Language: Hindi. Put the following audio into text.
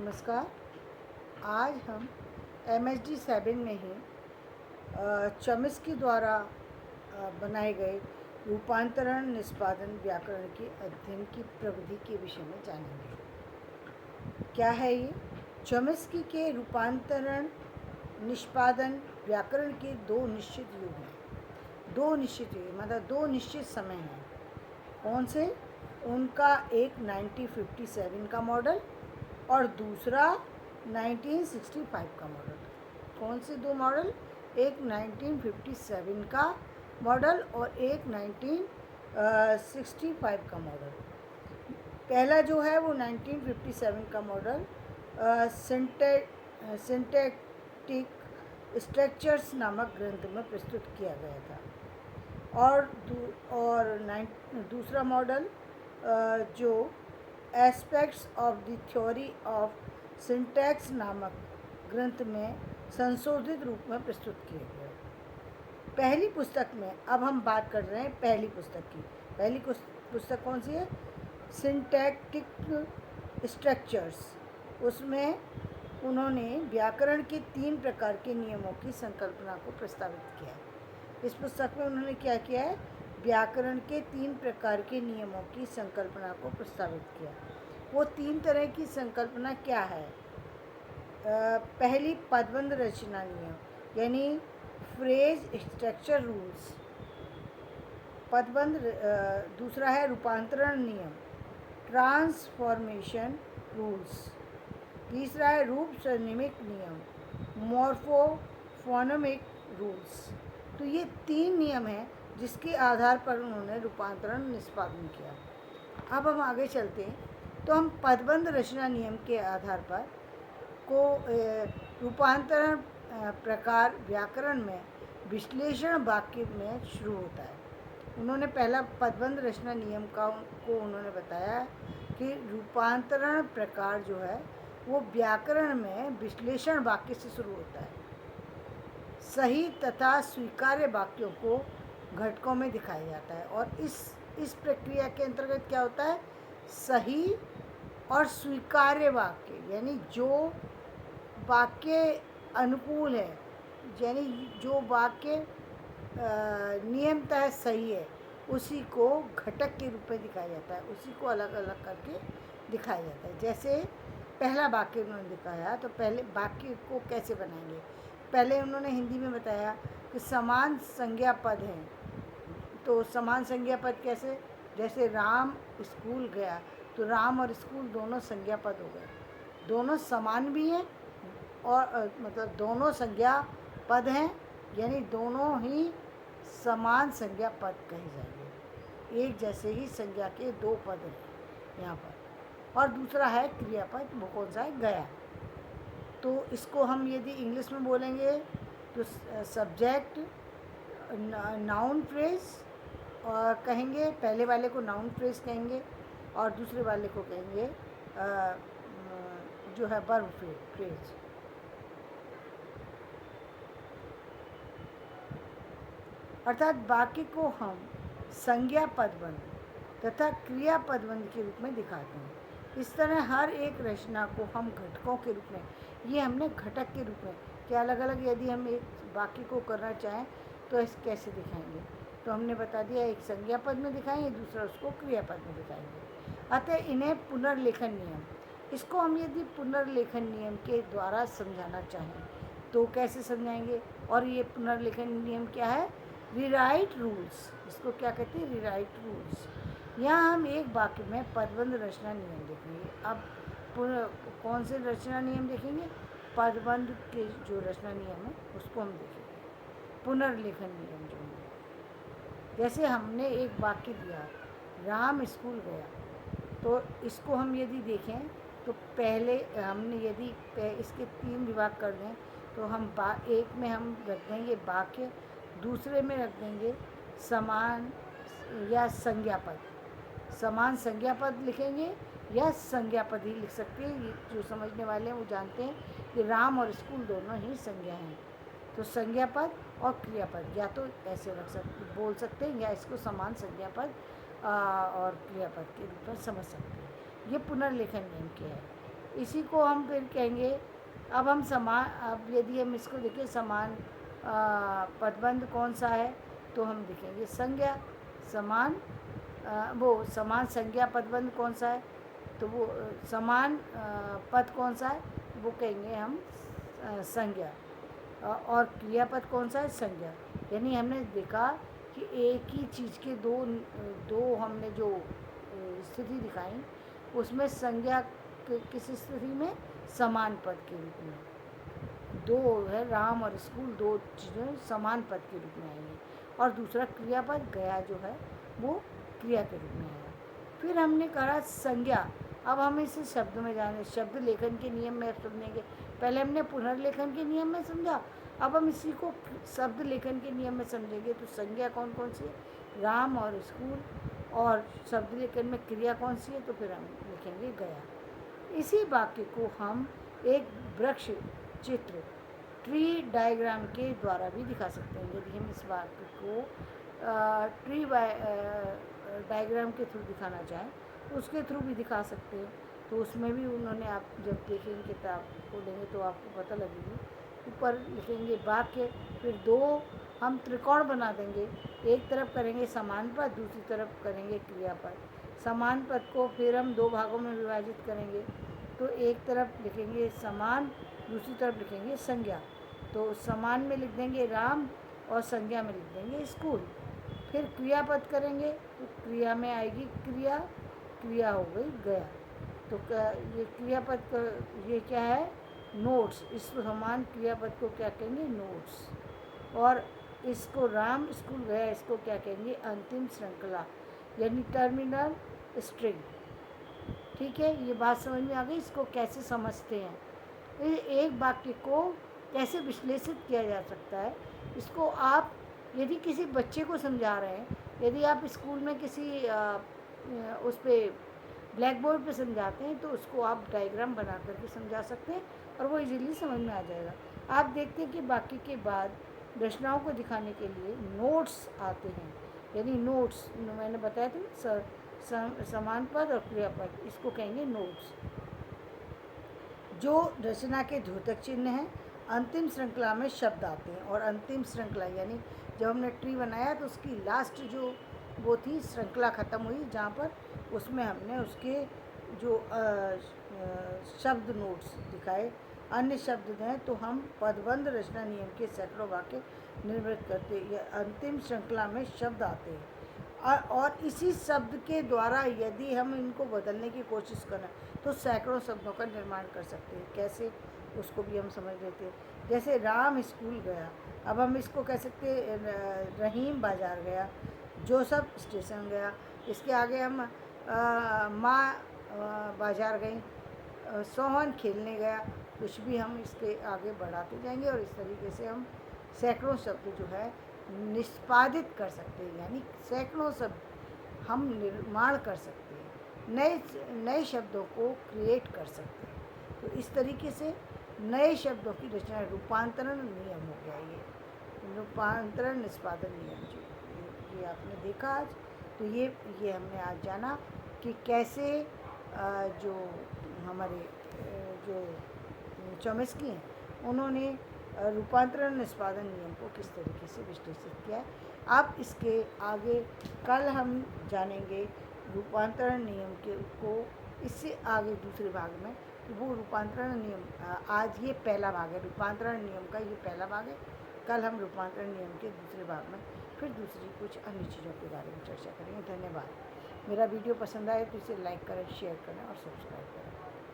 नमस्कार। आज हम MHD 7 में ही चॉम्स्की द्वारा बनाए गए रूपांतरण निष्पादन व्याकरण के अध्ययन की प्रविधि के विषय में जानेंगे। क्या है ये? चॉम्स्की के रूपांतरण निष्पादन व्याकरण के दो निश्चित युग हैं। दो निश्चित युग मतलब दो निश्चित समय हैं। कौन से? उनका एक 1957 का मॉडल और दूसरा 1965 का मॉडल। कौन से दो मॉडल? एक 1957 का मॉडल और एक 1965 का मॉडल। पहला जो है वो 1957 का मॉडल सिंटैक्टिक स्ट्रक्चर्स नामक ग्रंथ में प्रस्तुत किया गया था और दूसरा मॉडल जो aspects of the theory of syntax नामक ग्रंथ में संशोधित रूप में प्रस्तुत किए गए। पहली पुस्तक में अब हम बात कर रहे हैं पहली पुस्तक की। पहली पुस्तक कौन सी है? Syntactic structures. उसमें उन्होंने व्याकरण के 3 प्रकार के नियमों की संकल्पना को प्रस्तावित किया है। इस पुस्तक में उन्होंने क्या किया है? व्याकरण के 3 प्रकार के नियमों की संकल्पना को प्रस्तावित किया। वो 3 तरह की संकल्पना क्या है? पहली पदबंध रचना नियम यानी फ्रेज स्ट्रक्चर रूल्स। पदबंध। दूसरा है रूपांतरण नियम ट्रांसफॉर्मेशन रूल्स। तीसरा है रूप स्वनिमिक नियम मॉर्फोफोनेमिक रूल्स। तो ये 3 नियम हैं जिसके आधार पर उन्होंने रूपांतरण निष्पादन किया। अब हम आगे चलते हैं तो हम पदबंध रचना नियम के आधार पर को रूपांतरण प्रकार व्याकरण में विश्लेषण वाक्य में शुरू होता है। उन्होंने पहला पदबंध रचना नियम को उन्होंने बताया कि रूपांतरण प्रकार जो है वो व्याकरण में विश्लेषण वाक्य से शुरू होता है। सही तथा स्वीकार्य वाक्यों को घटकों में दिखाया जाता है और इस प्रक्रिया के अंतर्गत क्या होता है? सही और स्वीकार्य वाक्य यानी जो वाक्य अनुकूल है, यानी जो वाक्य नियमतः सही है उसी को घटक के रूप में दिखाया जाता है, उसी को अलग अलग करके दिखाया जाता है। जैसे पहला वाक्य उन्होंने दिखाया तो पहले वाक्य को कैसे बनाएंगे? पहले उन्होंने हिंदी में बताया कि समान संज्ञा पद हैं। तो समान संज्ञा पद कैसे? जैसे राम स्कूल गया तो राम और स्कूल दोनों संज्ञा पद हो गए। दोनों समान भी हैं और मतलब दोनों संज्ञा पद हैं यानी दोनों ही समान संज्ञा पद कहे जाएंगे। एक जैसे ही संज्ञा के 2 पद हैं यहाँ पर। और दूसरा है क्रियापद। वो कौन सा है? गया। तो इसको हम यदि इंग्लिश में बोलेंगे तो सब्जेक्ट नाउन फ्रेज और कहेंगे। पहले वाले को नाउन फ्रेज कहेंगे और दूसरे वाले को कहेंगे जो है वर्ब फ्रेज। अर्थात वाक्य को हम संज्ञा पदबंध तथा क्रिया पदबंध के रूप में दिखाते हैं। इस तरह हर एक रचना को हम घटकों के रूप में, ये हमने घटक के रूप में कि अलग अलग यदि हम एक वाक्य को करना चाहें तो इस कैसे दिखाएंगे? तो हमने बता दिया, एक संज्ञा पद में दिखाएंगे, दूसरा उसको क्रियापद में दिखाएंगे। अतः इन्हें पुनर्लेखन नियम, इसको हम यदि पुनर्लेखन नियम के द्वारा समझाना चाहें तो कैसे समझाएंगे? और ये पुनर्लेखन नियम क्या है? Rewrite rules. इसको क्या कहते हैं? Rewrite rules. यहाँ हम एक वाक्य में पदबंध रचना नियम देखेंगे। अब कौन से रचना नियम देखेंगे? पदबंध के जो रचना नियम है उसको हम देखेंगे। पुनर्लेखन नियम जो है, जैसे हमने एक वाक्य दिया राम स्कूल गया, तो इसको हम यदि देखें तो पहले हमने यदि इसके 3 विभाग कर दें तो हम एक में हम रख देंगे वाक्य, दूसरे में रख देंगे समान या संज्ञापद। समान संज्ञापद लिखेंगे या संज्ञापद ही लिख सकते हैं। ये जो समझने वाले हैं वो जानते हैं कि राम और स्कूल दोनों ही संज्ञा हैं। तो संज्ञापद और क्रियापद या तो ऐसे बोल सकते हैं या इसको समान संज्ञापद और क्रियापद के रूप में समझ सकते हैं। ये पुनर्लेखन नियम के है। इसी को हम फिर कहेंगे, अब हम समान, अब यदि हम इसको देखें समान पदबंध कौन सा है, तो हम देखेंगे संज्ञा समान, वो समान संज्ञा पदबंध कौन सा है, तो वो समान पद कौन सा है, वो कहेंगे हम संज्ञा। और क्रियापद कौन सा है, संज्ञा। यानी हमने देखा कि एक ही चीज़ के दो हमने जो स्थिति दिखाई, उसमें संज्ञा किस स्थिति में, समान पद के रूप में। दो है राम और स्कूल, दो चीज़ें समान पद के रूप में आएंगी। और दूसरा क्रियापद गया जो है वो क्रिया के रूप में आया। फिर हमने कहा संज्ञा। अब हम इसे शब्द में जाने, शब्द लेखन के नियम में अब समझेंगे। पहले हमने पुनर्लेखन के नियम में समझा, अब हम इसी को शब्द लेखन के नियम में समझेंगे। तो संज्ञा कौन कौन सी है, राम और स्कूल, और शब्द लेखन में क्रिया कौन सी है, तो फिर हम लिखेंगे गया। इसी वाक्य को हम एक वृक्ष चित्र, ट्री डायग्राम के द्वारा भी दिखा सकते हैं। यदि हम इस वाक्य को ट्री डायग्राम के थ्रू दिखाना चाहें, उसके थ्रू भी दिखा सकते हैं। तो उसमें भी उन्होंने, आप जब देखेंगे किताब खोलेंगे तो आपको पता लगेगी। ऊपर लिखेंगे वाक्य, फिर दो हम त्रिकोण बना देंगे, एक तरफ करेंगे समान पद, दूसरी तरफ करेंगे क्रियापद। समान पद को फिर हम दो भागों में विभाजित करेंगे, तो एक तरफ लिखेंगे समान, दूसरी तरफ लिखेंगे संज्ञा। तो समान में लिख देंगे राम और संज्ञा में लिख देंगे स्कूल। फिर क्रियापद करेंगे तो क्रिया में आएगी क्रिया, क्रिया हो गई गया। तो ये क्रियापद ये क्या है, नोट्स। इस समान क्रियापद को क्या कहेंगे, नोट्स। और इसको राम स्कूल गया, इसको क्या कहेंगे, अंतिम श्रृंखला, यानी टर्मिनल स्ट्रिंग। ठीक है, ये बात समझ में आ गई। इसको कैसे समझते हैं, एक वाक्य को कैसे विश्लेषित किया जा सकता है। इसको आप यदि किसी बच्चे को समझा रहे हैं, यदि आप स्कूल में किसी उस पर ब्लैक बोर्ड पे समझाते हैं, तो उसको आप डायग्राम बना करके समझा सकते हैं और वो इजीली समझ में आ जाएगा। आप देखते हैं कि वाक्य के बाद रचनाओं को दिखाने के लिए नोट्स आते हैं। यानी नोट्स मैंने बताया था, समान पद और क्रियापद, इसको कहेंगे नोट्स। जो रचना के द्योतक चिन्ह हैं, अंतिम श्रृंखला में शब्द आते हैं। और अंतिम श्रृंखला यानी जब हमने ट्री बनाया तो उसकी लास्ट जो वो थी श्रृंखला ख़त्म हुई, जहाँ पर उसमें हमने उसके जो शब्द नोट्स दिखाए, अन्य शब्द दें, तो हम पदबंध रचना नियम के सैकड़ों वाक्य निर्मित करते हैं। अंतिम श्रृंखला में शब्द आते हैं और इसी शब्द के द्वारा यदि हम इनको बदलने की कोशिश करें तो सैकड़ों शब्दों का निर्माण कर सकते हैं। कैसे, उसको भी हम समझ लेते हैं। जैसे राम स्कूल गया, अब हम इसको कह सकते रहीम बाज़ार गया, जोसफ स्टेशन गया। इसके आगे हम माँ बाज़ार गई, सोहन खेलने गया। कुछ भी हम इसके आगे बढ़ाते जाएंगे और इस तरीके से हम सैकड़ों शब्द जो है निष्पादित कर सकते हैं। यानी सैकड़ों शब्द हम निर्माण कर सकते हैं, नए शब्दों को क्रिएट कर सकते हैं। तो इस तरीके से नए शब्दों की रचना, रूपांतरण नियम हो गया ये, रूपांतरण निष्पादन नियम जो ये आपने देखा आज। तो ये हमने आज जाना कि कैसे जो हमारे जो चॉम्स्की हैं उन्होंने रूपांतरण निष्पादन नियम को किस तरीके से विश्लेषित किया है। अब इसके आगे कल हम जानेंगे रूपांतरण नियम को, इससे आगे दूसरे भाग में वो रूपांतरण नियम, आज ये पहला भाग है रूपांतरण नियम का, ये पहला भाग है। कल हम रूपांतरण नियम के दूसरे भाग में फिर दूसरी कुछ अन्य चीज़ों के बारे में चर्चा करेंगे। धन्यवाद। मेरा वीडियो पसंद आए तो इसे लाइक करें, शेयर करें और सब्सक्राइब करें।